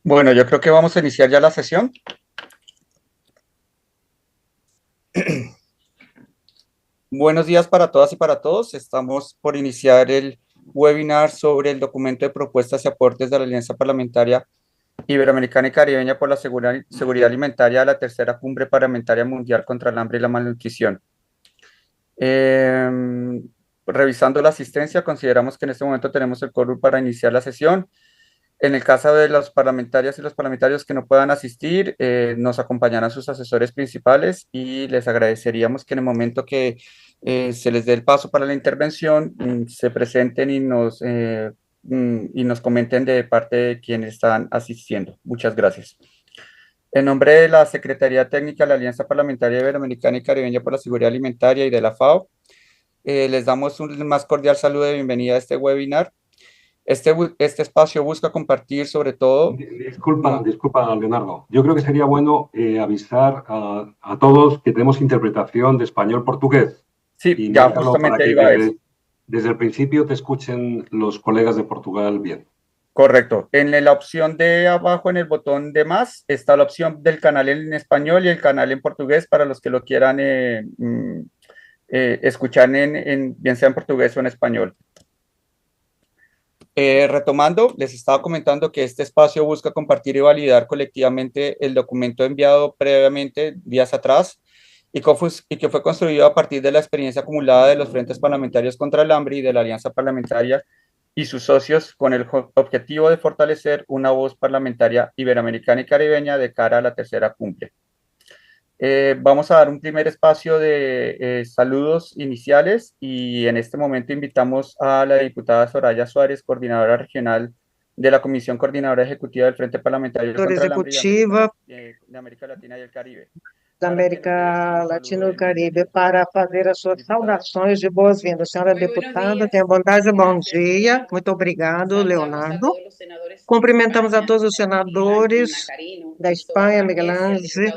Bueno, yo creo que vamos a iniciar ya la sesión. Buenos días para todas y para todos. Estamos por iniciar el webinar sobre el documento de propuestas y aportes de la Alianza Parlamentaria Iberoamericana y Caribeña por la Seguridad Alimentaria de la Tercera Cumbre Parlamentaria Mundial contra el Hambre y la Malnutrición. Revisando la asistencia, consideramos que en este momento tenemos el quórum para iniciar la sesión. En el caso de los parlamentarias y los parlamentarios que no puedan asistir, nos acompañarán sus asesores principales y les agradeceríamos que en el momento que se les dé el paso para la intervención, se presenten y nos comenten de parte de quienes están asistiendo. Muchas gracias. En nombre de la Secretaría Técnica de la Alianza Parlamentaria Iberoamericana y Caribeña por la Seguridad Alimentaria y de la FAO, les damos un más cordial saludo de bienvenida a este webinar. Este espacio busca compartir sobre todo... Disculpa, Leonardo. Yo creo que sería bueno avisar a todos que tenemos interpretación de español-portugués. Sí, ya justamente iba a eso. Desde el principio te escuchen los colegas de Portugal bien. Correcto. En la opción de abajo, en el botón de más, está la opción del canal en español y el canal en portugués para los que lo quieran escuchar bien sea en portugués o en español. Retomando, les estaba comentando que este espacio busca compartir y validar colectivamente el documento enviado previamente días atrás y que fue construido a partir de la experiencia acumulada de los frentes parlamentarios contra el hambre y de la Alianza Parlamentaria y sus socios con el objetivo de fortalecer una voz parlamentaria iberoamericana y caribeña de cara a la tercera cumbre. Vamos a dar un primer espacio de saludos iniciales y en este momento invitamos a la diputada Soraya Suárez, coordinadora regional de la Comisión Coordinadora Ejecutiva del Frente Parlamentario contra el Hambre de América Latina y el Caribe. Da América Latina e do Caribe, para fazer as suas saudações de boas-vindas. Senhora deputada, tenha bondade, bom dia. Muito obrigado, Leonardo. Cumprimentamos a todos os senadores da Espanha, Miguel Ángel,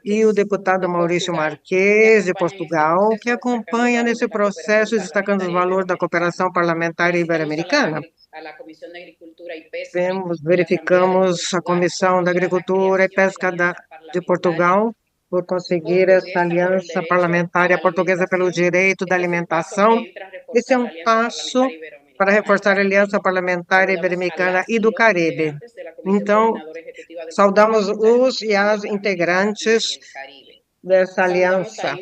e o deputado Maurício Marques, de Portugal, que acompanha nesse processo, destacando os valores da cooperação parlamentar ibero-americana. Verificamos a Comissão da Agricultura e Pesca de Portugal, por conseguir essa aliança parlamentar portuguesa pelo direito da alimentação. Esse é um passo para reforçar a aliança parlamentar ibero-americana e do Caribe. Então, saudamos os e as integrantes dessa aliança.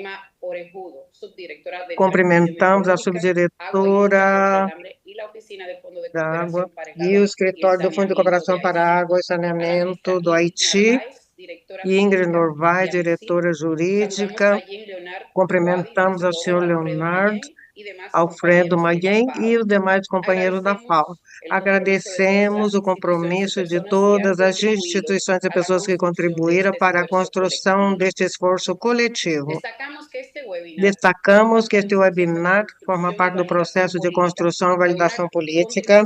Cumprimentamos a subdiretora da Água e o escritório do Fundo de Cooperação para Água e Saneamento do Haiti, Ingrid Norvai, diretora jurídica. Cumprimentamos ao senhor Leonardo, Alfredo Mayen e os demais companheiros da FAO. Agradecemos o compromisso de todas as instituições e pessoas que contribuíram para a construção deste esforço coletivo. Destacamos que este webinar forma parte do processo de construção e validação política,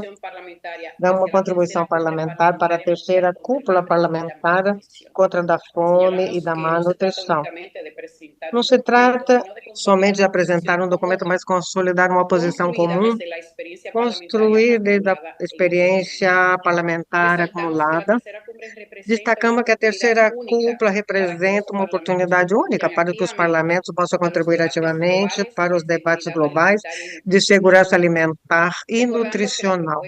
dá uma contribuição parlamentar para a terceira cúpula parlamentar contra a fome e da má nutrição. Não se trata somente de apresentar um documento, mas consolidar uma posição comum, construir desde a experiência parlamentar acumulada. Destacamos que a terceira cúpula representa uma oportunidade única para que os parlamentos possam contribuir ativamente para os debates globais de segurança alimentar e nutricional.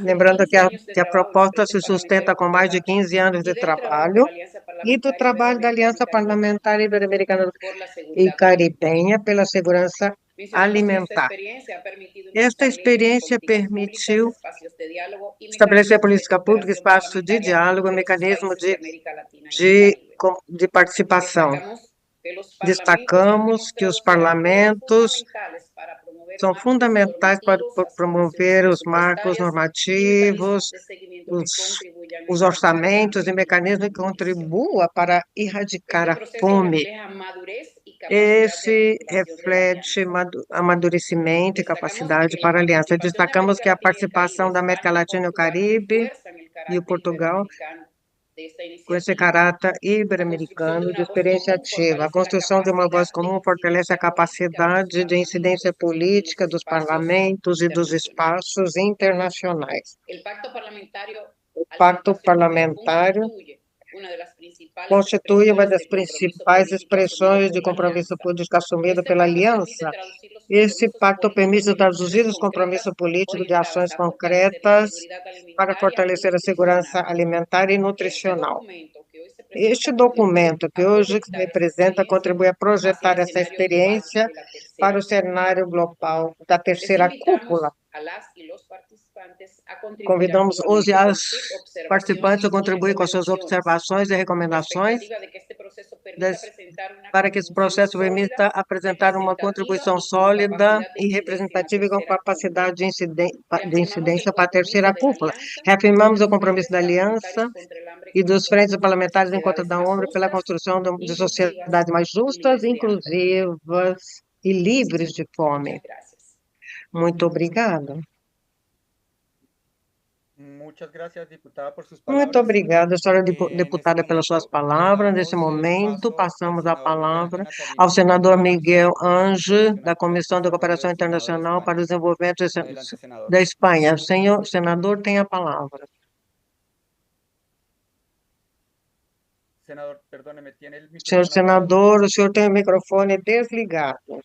Lembrando que a proposta se sustenta com mais de 15 anos de trabalho e do trabalho da Aliança Parlamentar Ibero-Americana e Caribenha pela segurança alimentar. Esta experiência permitiu estabelecer política pública, espaço de diálogo, mecanismo de participação. Destacamos que os parlamentos são fundamentais para promover os marcos normativos, os orçamentos e mecanismos que contribuam para erradicar a fome. Esse reflete amadurecimento e capacidade para a aliança. Destacamos que a participação da América Latina e o Caribe e o Portugal, com esse caráter ibero-americano de experiência ativa. A construção de uma voz comum fortalece a capacidade de incidência política dos parlamentos e dos espaços internacionais. O pacto parlamentar constitui uma das principais expressões de compromisso político assumido pela aliança. Esse pacto permite traduzir os compromissos políticos de ações concretas para fortalecer a segurança alimentar e nutricional. Este documento que hoje se representa contribui a projetar essa experiência para o cenário global da terceira cúpula. Convidamos hoje as participantes a contribuir com suas observações e recomendações para que esse processo permita apresentar uma contribuição sólida e representativa e com capacidade de incidência para a terceira cúpula. Reafirmamos o compromisso da aliança e dos frentes parlamentares em conta da ONU pela construção de sociedades mais justas, inclusivas e livres de fome. Muito obrigada. Muito obrigada, senhora deputada, pelas suas palavras. Nesse momento, passamos a palavra ao senador Miguel Ange, da Comissão de Cooperação Internacional para o Desenvolvimento da Espanha. Senhor senador, tem a palavra. Senhor senador, o senhor tem o microfone desligado.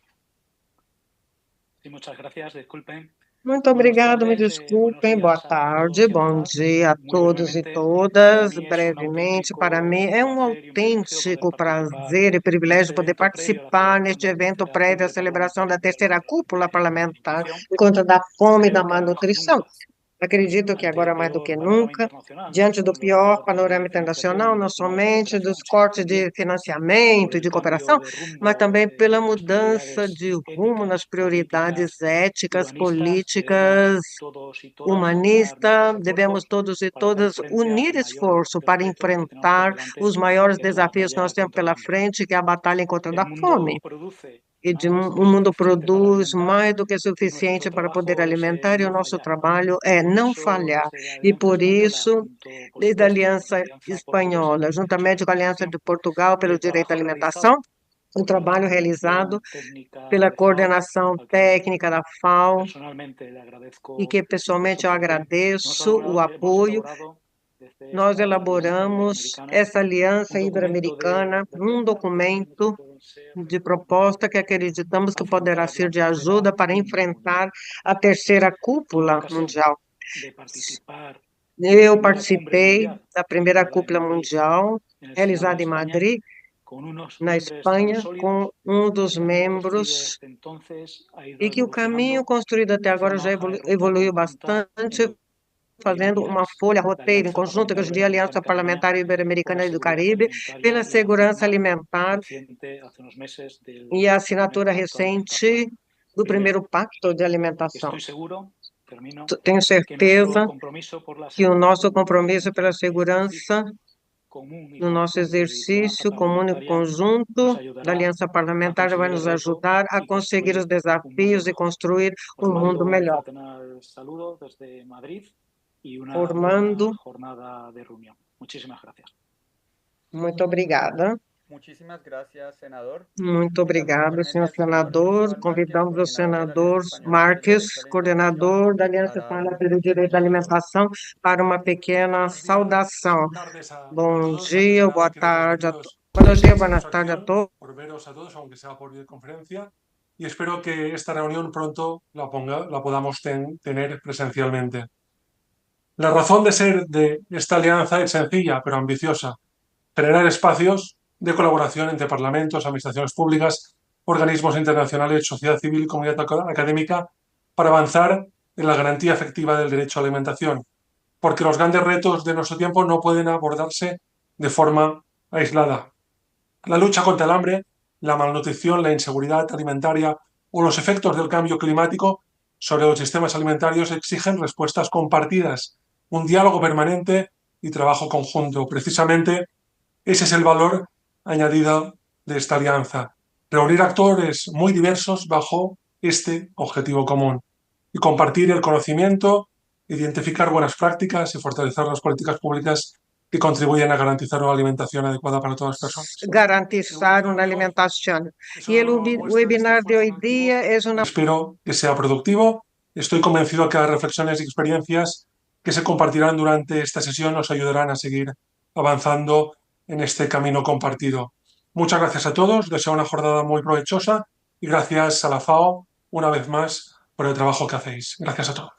Muito obrigado, me desculpem, boa tarde, bom dia a todos e todas. Brevemente, para mim é um autêntico prazer e privilégio poder participar neste evento prévio à celebração da terceira cúpula parlamentar contra a fome e da malnutrição. Acredito que agora, mais do que nunca, diante do pior panorama internacional, não somente dos cortes de financiamento e de cooperação, mas também pela mudança de rumo nas prioridades éticas, políticas, humanistas, devemos todos e todas unir esforço para enfrentar os maiores desafios que nós temos pela frente, que é a batalha contra a fome. O mundo produz mais do que suficiente para poder alimentar e o nosso trabalho é não falhar. E por isso, desde a Aliança Espanhola, juntamente com a Aliança de Portugal pelo Direito à Alimentação, o trabalho realizado pela coordenação técnica da FAO, e que pessoalmente eu agradeço o apoio. Nós elaboramos essa aliança ibero-americana, um documento de proposta que acreditamos que poderá ser de ajuda para enfrentar a terceira cúpula mundial. Eu participei da primeira cúpula mundial, realizada em Madrid, na Espanha, com um dos membros, e que o caminho construído até agora já evoluiu bastante, fazendo uma folha roteiro em conjunto com a Aliança Parlamentar Ibero-Americana e do Caribe pela segurança alimentar e a assinatura recente do primeiro pacto de alimentação. Tenho certeza que o nosso compromisso pela segurança no nosso exercício comum e conjunto da Aliança Parlamentar vai nos ajudar a conseguir os desafios e construir um mundo melhor. Formando. Muito obrigada. Muito obrigado, senhor senador. Convidamos o senador Marques, coordenador da Aliança Espanhola pelo Direito à Alimentação, para uma pequena saudação. Bom dia, boa tarde a todos. Buenos días, buenas tardes a todos. Por veros a todos, aunque sea por videoconferencia, y espero que esta reunión pronto la podamos tener presencialmente. La razón de ser de esta alianza es sencilla, pero ambiciosa: generar espacios de colaboración entre parlamentos, administraciones públicas, organismos internacionales, sociedad civil y comunidad académica para avanzar en la garantía efectiva del derecho a la alimentación, porque los grandes retos de nuestro tiempo no pueden abordarse de forma aislada. La lucha contra el hambre, la malnutrición, la inseguridad alimentaria o los efectos del cambio climático sobre los sistemas alimentarios exigen respuestas compartidas, un diálogo permanente y trabajo conjunto. Precisamente ese es el valor añadido de esta alianza: reunir actores muy diversos bajo este objetivo común y compartir el conocimiento, identificar buenas prácticas y fortalecer las políticas públicas que contribuyen a garantizar una alimentación adecuada para todas las personas. Garantizar una alimentación. Y el webinar de hoy día es una... Espero que sea productivo. Estoy convencido que las reflexiones y experiencias que se compartirán durante esta sesión nos ayudarán a seguir avanzando en este camino compartido. Muchas gracias a todos, deseo una jornada muy provechosa y gracias a la FAO una vez más por el trabajo que hacéis. Gracias a todos.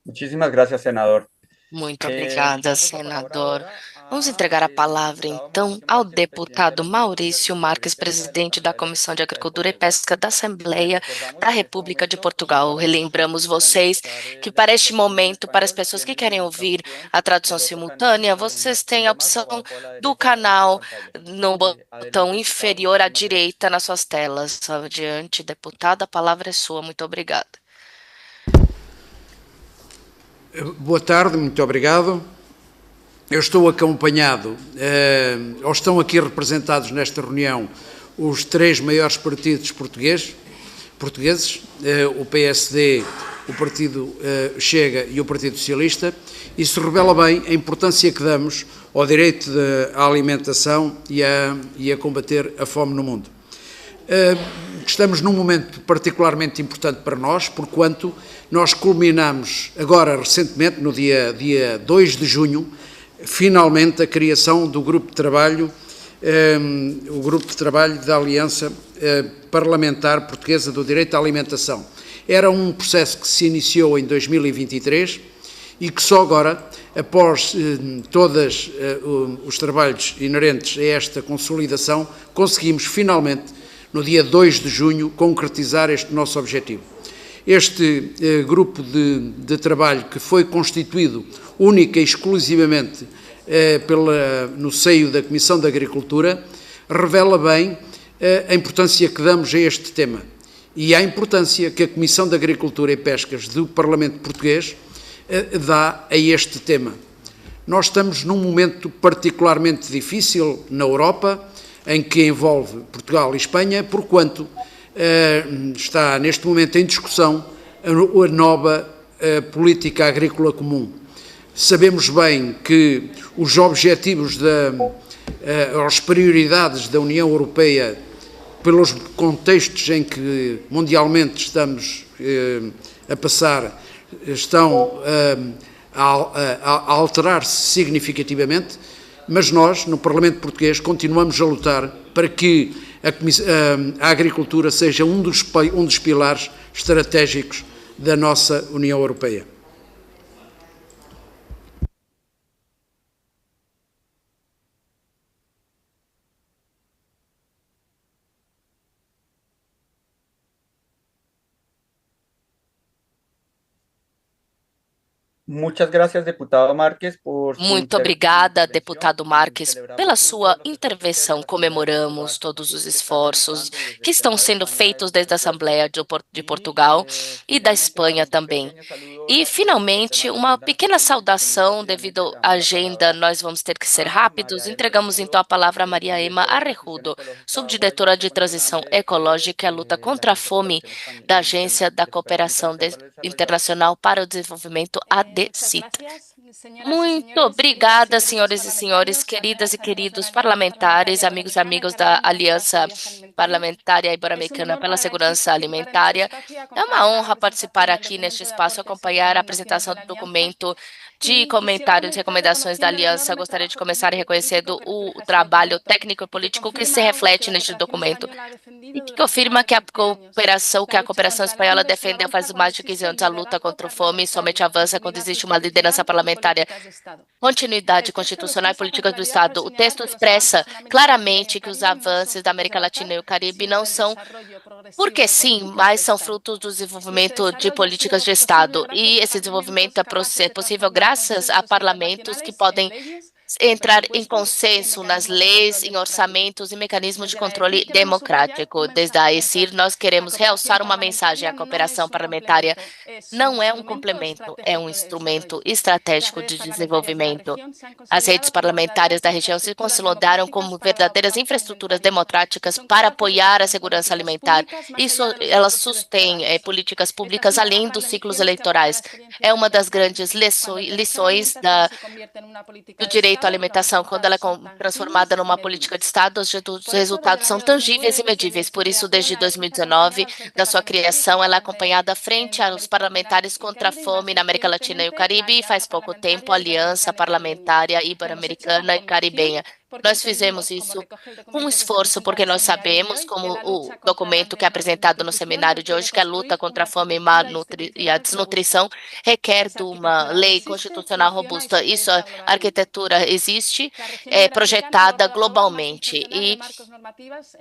Muchísimas gracias, senador. Muito obrigada, senador. Vamos entregar a palavra, então, ao deputado Maurício Marques, presidente da Comissão de Agricultura e Pesca da Assembleia da República de Portugal. Relembramos vocês que, para este momento, para as pessoas que querem ouvir a tradução simultânea, vocês têm a opção do canal no botão inferior à direita nas suas telas. Adiante, deputado, a palavra é sua. Muito obrigada. Boa tarde, muito obrigado. Eu estou acompanhado, ou estão aqui representados nesta reunião, os 3 maiores partidos portugueses, o PSD, o Partido Chega e o Partido Socialista. Isso revela bem a importância que damos ao direito à alimentação e a combater a fome no mundo. Estamos num momento particularmente importante para nós, porquanto nós culminamos agora recentemente, no dia 2 de junho, finalmente a criação do grupo de trabalho, o grupo de trabalho da Aliança Parlamentar Portuguesa do Direito à Alimentação. Era um processo que se iniciou em 2023 e que só agora, após todos os trabalhos inerentes a esta consolidação, conseguimos finalmente, no dia 2 de junho, concretizar este nosso objetivo. Este grupo de trabalho, que foi constituído única e exclusivamente no seio da Comissão de Agricultura, revela bem a importância que damos a este tema e a importância que a Comissão de Agricultura e Pescas do Parlamento Português dá a este tema. Nós estamos num momento particularmente difícil na Europa, em que envolve Portugal e Espanha, porquanto está neste momento em discussão a nova política agrícola comum. Sabemos bem que os objetivos, as prioridades da União Europeia, pelos contextos em que mundialmente estamos a passar, estão a alterar-se significativamente, mas nós, no Parlamento Português, continuamos a lutar para que a agricultura seja um dos pilares estratégicos da nossa União Europeia. Muchas gracias, deputado Márquez, por su Muito obrigada, intervención. deputado Marques, pela sua intervenção. Comemoramos todos os esforços que estão sendo feitos desde a Assembleia de Portugal e da Espanha também. E, finalmente, uma pequena saudação, devido à agenda, nós vamos ter que ser rápidos. Entregamos, então, a palavra a Maria Ema Arrejudo, subdiretora de Transição Ecológica e a Luta contra a Fome da Agência da Cooperação Internacional para o Desenvolvimento, ADCIT. Muito obrigada, senhoras e senhores, queridas e queridos parlamentares, amigos e amigas da Aliança Parlamentar Ibero-Americana pela Segurança Alimentar. É uma honra participar aqui neste espaço e acompanhar a apresentação do documento de comentários e recomendações da Aliança. Gostaria de começar reconhecendo o trabalho técnico e político que se reflete neste documento e que afirma que a cooperação espanhola defende faz mais de 15 anos a luta contra a fome e somente avança quando existe uma liderança parlamentar, continuidade constitucional e política do Estado. O texto expressa claramente que os avanços da América Latina e o Caribe não são porque sim, mas são frutos do desenvolvimento de políticas de Estado. E esse desenvolvimento é possível graças a parlamentos que podem entrar em consenso nas leis, em orçamentos e mecanismos de controle democrático. Desde a AECIR, nós queremos realçar uma mensagem: a cooperação parlamentar não é um complemento, é um instrumento estratégico de desenvolvimento. As redes parlamentares da região se consolidaram como verdadeiras infraestruturas democráticas para apoiar a segurança alimentar. Isso, elas sustêm políticas públicas além dos ciclos eleitorais. É uma das grandes lições do direito direito à alimentação, quando ela é transformada numa política de Estado, os resultados são tangíveis e medíveis. Por isso, desde 2019, da sua criação, ela é acompanhada frente aos parlamentares contra a fome na América Latina e o Caribe, e faz pouco tempo, a Aliança Parlamentar Ibero-Americana e Caribenha. Nós fizemos isso com esforço, porque nós sabemos, como o documento que é apresentado no seminário de hoje, que a luta contra a fome e a desnutrição requer de uma lei constitucional robusta. Isso, a arquitetura existe, é projetada globalmente e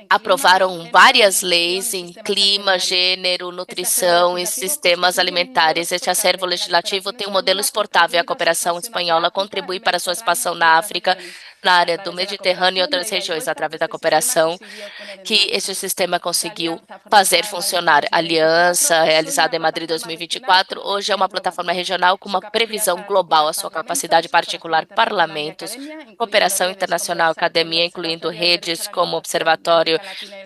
aprovaram várias leis em clima, gênero, nutrição e sistemas alimentares. Este acervo legislativo tem um modelo exportável e a cooperação espanhola contribui para a sua expansão na África, na área do Mediterrâneo e outras regiões, através da cooperação que esse sistema conseguiu fazer funcionar. A aliança, realizada em Madrid 2024, hoje é uma plataforma regional com uma previsão global, a sua capacidade particular, parlamentos, cooperação internacional, academia, incluindo redes como Observatório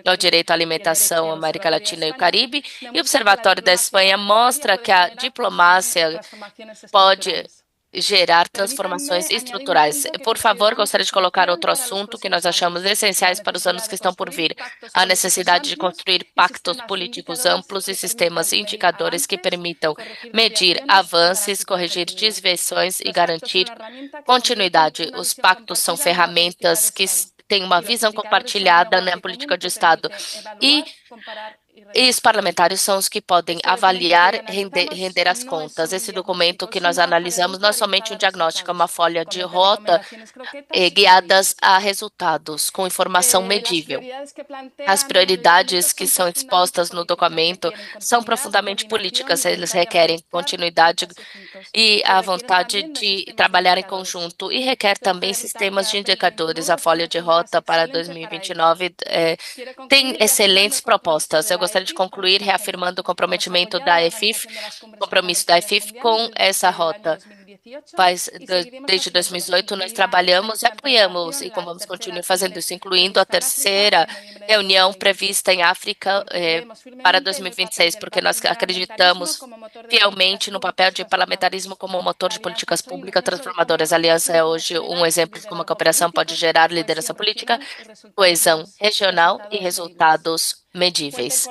ao Direito à Alimentação, América Latina e o Caribe, e o Observatório da Espanha mostra que a diplomácia pode gerar transformações estruturais. Por favor, gostaria de colocar outro assunto que nós achamos essenciais para os anos que estão por vir: a necessidade de construir pactos políticos amplos e sistemas indicadores que permitam medir avanços, corrigir desviações e garantir continuidade. Os pactos são ferramentas que têm uma visão compartilhada na política de Estado e os parlamentares são os que podem avaliar e render as contas. Esse documento que nós analisamos não é somente um diagnóstico, é uma folha de rota guiadas a resultados, com informação medível. As prioridades que são expostas no documento são profundamente políticas, eles requerem continuidade e a vontade de trabalhar em conjunto e requer também sistemas de indicadores. A folha de rota para 2029 tem excelentes propostas. Eu gostaria de concluir reafirmando o comprometimento da EFIF, compromisso da EFIF com essa rota. Desde 2018, nós trabalhamos e apoiamos, e como vamos continuar fazendo isso, incluindo a terceira reunião prevista em África para 2026, porque nós acreditamos fielmente no papel de parlamentarismo como motor de políticas públicas transformadoras. A aliança é hoje um exemplo de como a cooperação pode gerar liderança política, coesão regional e resultados medíveis.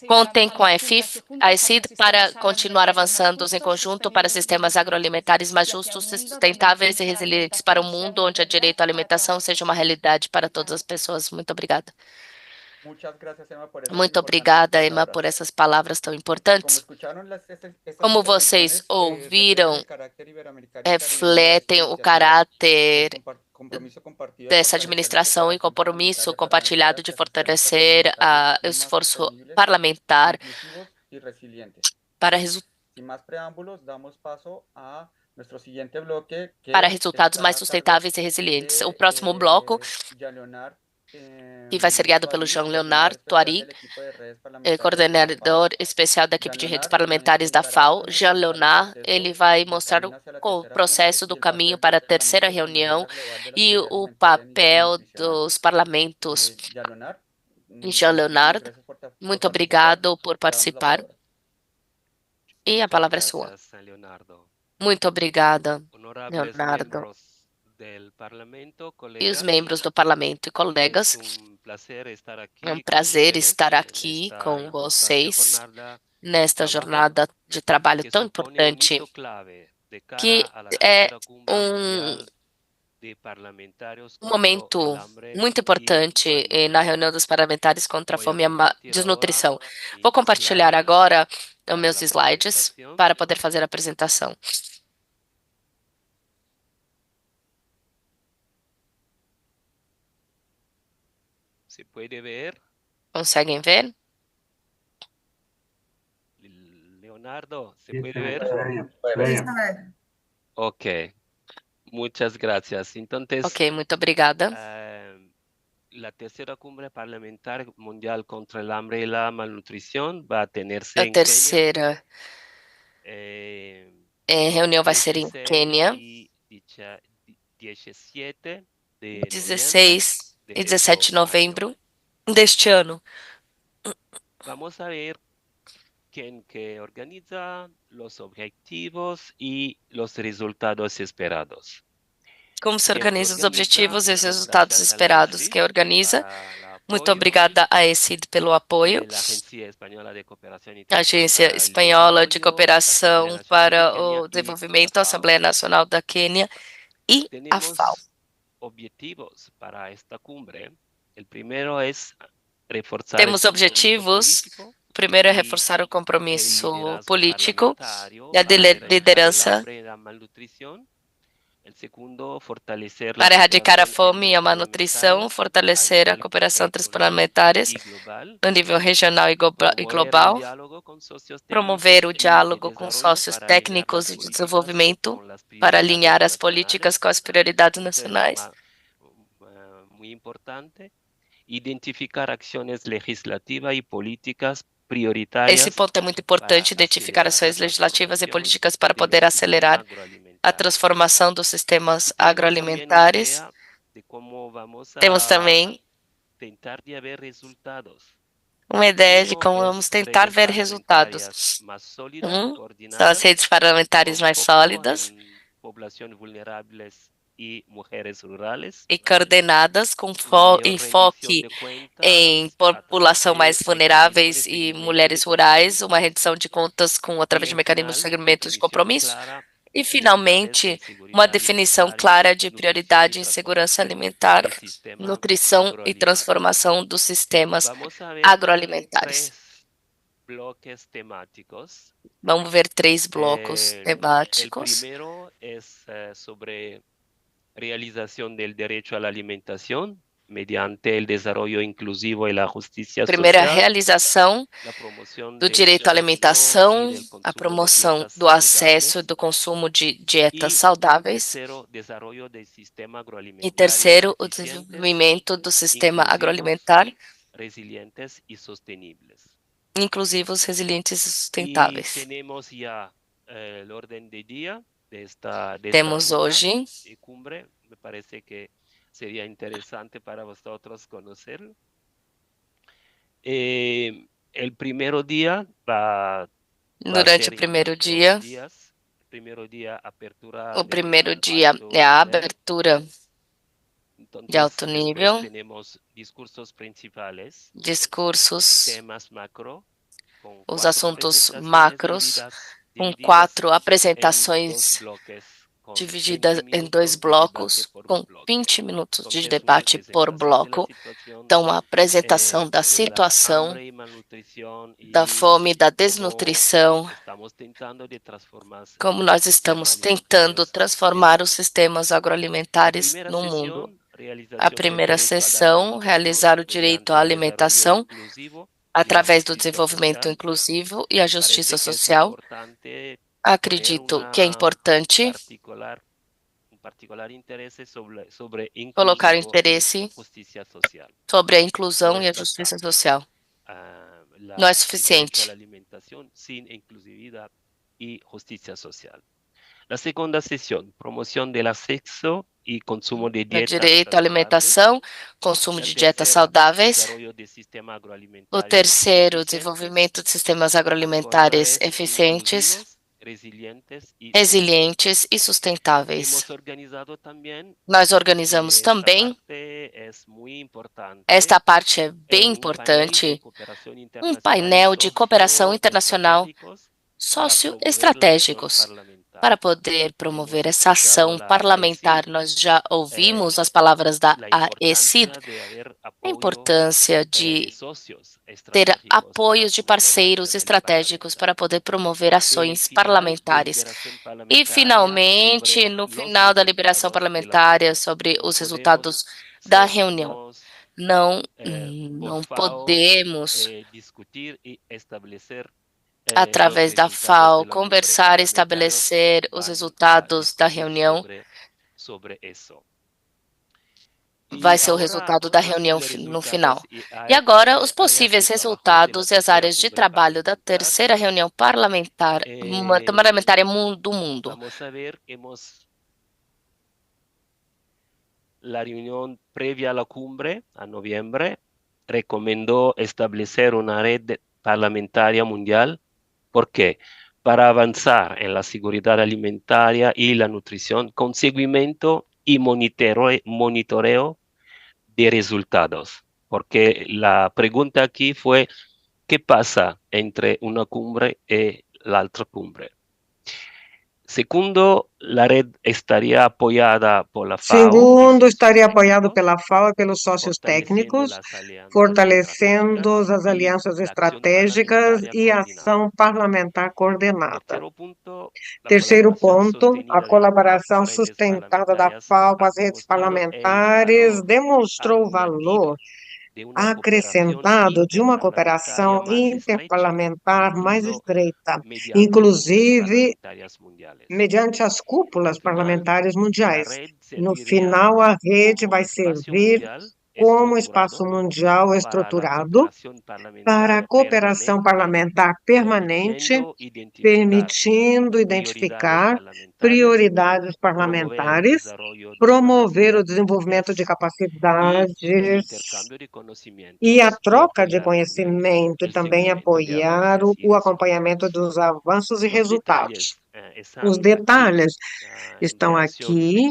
Contem com a ECID para continuar avançando em conjunto para sistemas agroalimentares mais justos, sustentáveis e resilientes para um mundo onde o direito à alimentação seja uma realidade para todas as pessoas. Muito obrigada. Muito obrigada, Emma, por essas palavras tão importantes. Como vocês ouviram, refletem o caráter dessa administração e compromisso compartilhado de fortalecer o esforço parlamentar para resultados mais sustentáveis e resilientes. O próximo bloco, que vai ser guiado pelo Jean-Leonard Toarig, coordenador especial da equipe de redes parlamentares da FAO. Jean-Leonard, ele vai mostrar o processo do caminho para a terceira reunião e o papel dos parlamentos. Jean-Leonard, muito obrigado por participar. E a palavra é sua. Muito obrigada, Leonardo. E os membros do parlamento e colegas, é um prazer estar aqui com vocês nesta jornada de trabalho tão importante, que é um momento muito importante na reunião dos parlamentares contra a fome e a desnutrição. Vou compartilhar agora os meus slides para poder fazer a apresentação. Conseguem ver? Leonardo, ¿se puede Sí, ver? bien. Ok, muchas gracias. Entonces, Ok, muito obrigada. la tercera cumbre parlamentar mundial contra el hambre y la malnutrición va a tenerse A en terceira reunião vai ser em 16 Quênia, y 17 de 16 noviembre e de 17 de este novembro deste ano. Vamos a ver quién que organiza los objetivos y los resultados esperados. como se organizam os objetivos e os resultados esperados. Quem organiza? Muito obrigada a ECID pelo apoio. A Agência Espanhola de Cooperação para o Desenvolvimento, a Assembleia Nacional da Quênia e a FAO. Temos objetivos. O primeiro é reforçar o compromisso político e a liderança para erradicar a fome e a malnutrição, fortalecer a cooperação entre os parlamentares no nível regional e global, promover o diálogo com sócios técnicos e de desenvolvimento para alinhar as políticas com as prioridades nacionais, identificar ações legislativas e políticas prioritárias. Esse ponto é muito importante, identificar ações legislativas e políticas para poder acelerar a transformação dos sistemas agroalimentares. Temos também uma ideia de como vamos tentar ver resultados. São as redes parlamentares mais sólidas e coordenadas com enfoque em população mais vulneráveis e mulheres rurais, uma rendição de contas através de mecanismos de segmento de compromisso e, finalmente, uma definição clara de prioridade em segurança alimentar, nutrição e transformação dos sistemas agroalimentares. Vamos ver 3 blocos temáticos. Primeiro é sobre realização do direito à alimentação mediante o desenvolvimento inclusivo e a justiça social. Primeiro, a realização do direito à alimentação, a promoção do acesso e do consumo de dietas saudáveis. E terceiro, o desenvolvimento do sistema agroalimentar inclusivos, resilientes e sustentáveis. Temos hoje me parece que seria interessante para vocês conhecerlo. Durante o primeiro dia, é a abertura de alto nível, discursos, os assuntos macros, com 4 apresentações dividida em 2 blocos, com 20 minutos de debate por bloco. Então, a apresentação da situação, da fome, da desnutrição, como nós estamos tentando transformar os sistemas agroalimentares no mundo. A primeira sessão, realizar o direito à alimentação através do desenvolvimento inclusivo e a justiça social. Acredito que é importante colocar o interesse sobre a inclusão e a justiça social. Não é suficiente. A segunda sessão, promoção do acesso e consumo de dietas. Direito à alimentação, consumo de dietas saudáveis. O terceiro, desenvolvimento de sistemas agroalimentares eficientes, resilientes e sustentáveis. Nós organizamos também, esta parte é bem importante, um painel de cooperação internacional socioestratégicos para poder promover essa ação parlamentar. Nós já ouvimos as palavras da ECID, a importância de ter apoios de parceiros estratégicos para poder promover ações parlamentares. E, finalmente, no final da liberação parlamentar sobre os resultados da reunião, não podemos, através da FAO, conversar e estabelecer os resultados da reunião. Vai ser o resultado da reunião no final. E agora, os possíveis resultados e as áreas de trabalho da terceira reunião parlamentária do mundo. A reunião prévia à cumbre, em novembro, recomendou estabelecer uma rede parlamentar mundial. ¿Por qué? Para avanzar en la seguridad alimentaria y la nutrición con seguimiento y monitoreo de resultados. Porque la pregunta aquí fue, ¿qué pasa entre una cumbre y la otra cumbre? Segundo, la red estaría apoyada por la FAO. Segundo, estaria apoiado pela FAO e pelos sócios técnicos, fortalecendo as alianças estratégicas e ação parlamentar coordenada. Terceiro ponto, a colaboração sustentada da FAO com as redes parlamentares demonstrou o valor acrescentado de uma cooperação interparlamentar mais estreita, inclusive mediante as cúpulas parlamentares mundiais. No final, a rede vai servir como espaço mundial estruturado para a cooperação parlamentar permanente, permitindo identificar prioridades parlamentares, promover o desenvolvimento de capacidades e a troca de conhecimento, e também apoiar o acompanhamento dos avanços e resultados. Os detalhes estão aqui: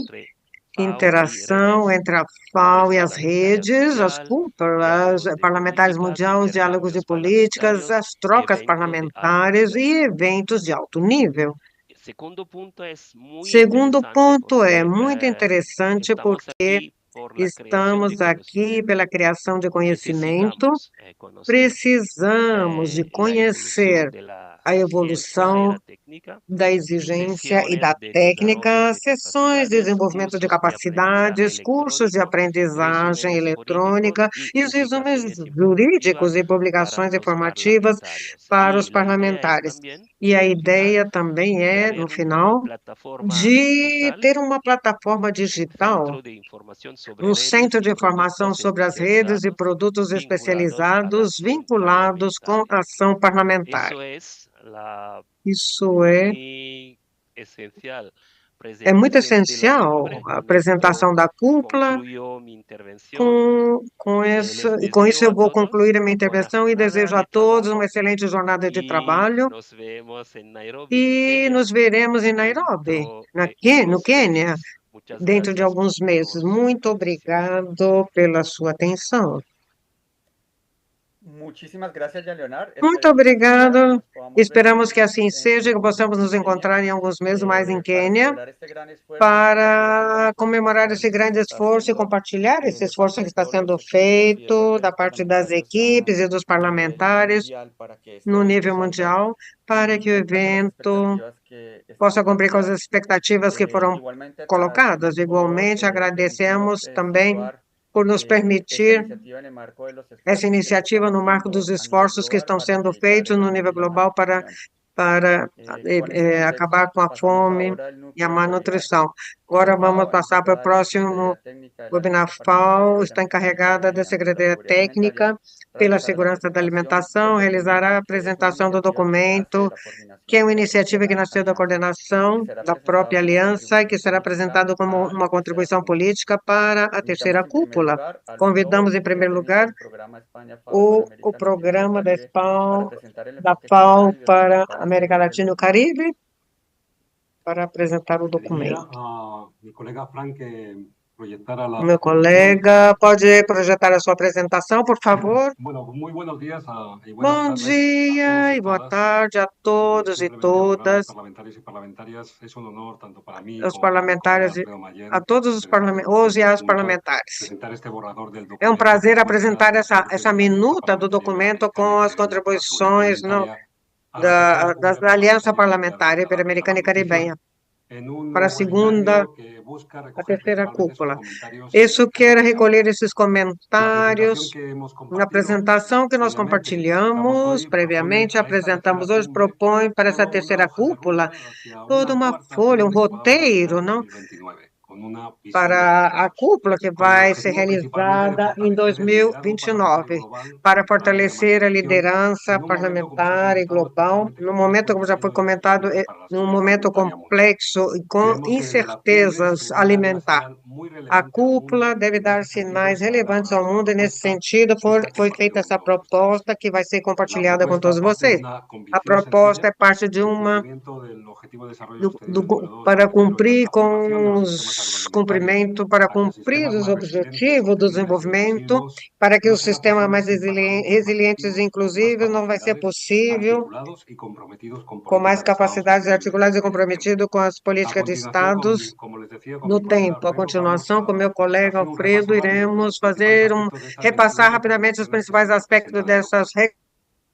interação entre a FAO e as redes, as cúpulas parlamentares mundiais, os diálogos de políticas, as trocas parlamentares e eventos de alto nível. Segundo ponto é muito interessante porque estamos aqui pela criação de conhecimento, precisamos de conhecer a evolução da exigência e da técnica, sessões de desenvolvimento de capacidades, cursos de aprendizagem eletrônica e os resumos jurídicos e publicações informativas para os parlamentares. E a ideia também é, no final, de ter uma plataforma digital, um centro de informação sobre as redes e produtos especializados vinculados com a ação parlamentar. Isso é muito essencial, a apresentação da cúpula. Com isso eu vou concluir a minha intervenção e desejo a todos uma excelente jornada de trabalho. E nos veremos em Nairobi, no Quênia, dentro de alguns meses. Muito obrigado pela sua atenção. Muito obrigado. Esperamos que assim seja, que possamos nos encontrar em alguns meses mais em Quênia para comemorar esse grande esforço e compartilhar esse esforço que está sendo feito da parte das equipes e dos parlamentares no nível mundial para que o evento possa cumprir com as expectativas que foram colocadas. Igualmente, agradecemos também por nos permitir essa iniciativa no marco dos esforços que estão sendo feitos no nível global para acabar com a fome e a má nutrição. Agora vamos passar para o próximo webinar. FAO está encarregada da Secretaria Técnica pela Segurança da Alimentação, realizará a apresentação do documento, que é uma iniciativa que nasceu da coordenação da própria aliança e que será apresentado como uma contribuição política para a terceira cúpula. Convidamos, em primeiro lugar, o programa da FAO para a América Latina e o Caribe, para apresentar o documento. Meu colega, pode projetar a sua apresentação, por favor? Bom dia e boa tarde a todos e todas. Os parlamentares, a todos os parlamentares e as parlamentares. É um prazer apresentar essa minuta do documento com as contribuições da Aliança Parlamentar Ibero-Americana e Caribenha para a terceira cúpula. Isso quer recolher esses comentários na apresentação que nós compartilhamos previamente, apresentamos hoje, propõe para essa terceira cúpula toda uma folha, um roteiro, não? Para a cúpula que vai ser realizada em 2029, para fortalecer a liderança parlamentar e global, no momento, como já foi comentado, num momento complexo e com incertezas alimentares. A cúpula deve dar sinais relevantes ao mundo, e nesse sentido foi feita essa proposta que vai ser compartilhada com todos vocês. A proposta é parte de uma para cumprir os objetivos do desenvolvimento, para que o sistema mais resilientes e inclusivo não vai ser possível com mais capacidades articuladas e comprometido com as políticas de Estados no tempo. A continuação, com meu colega Alfredo, iremos repassar rapidamente os principais aspectos dessas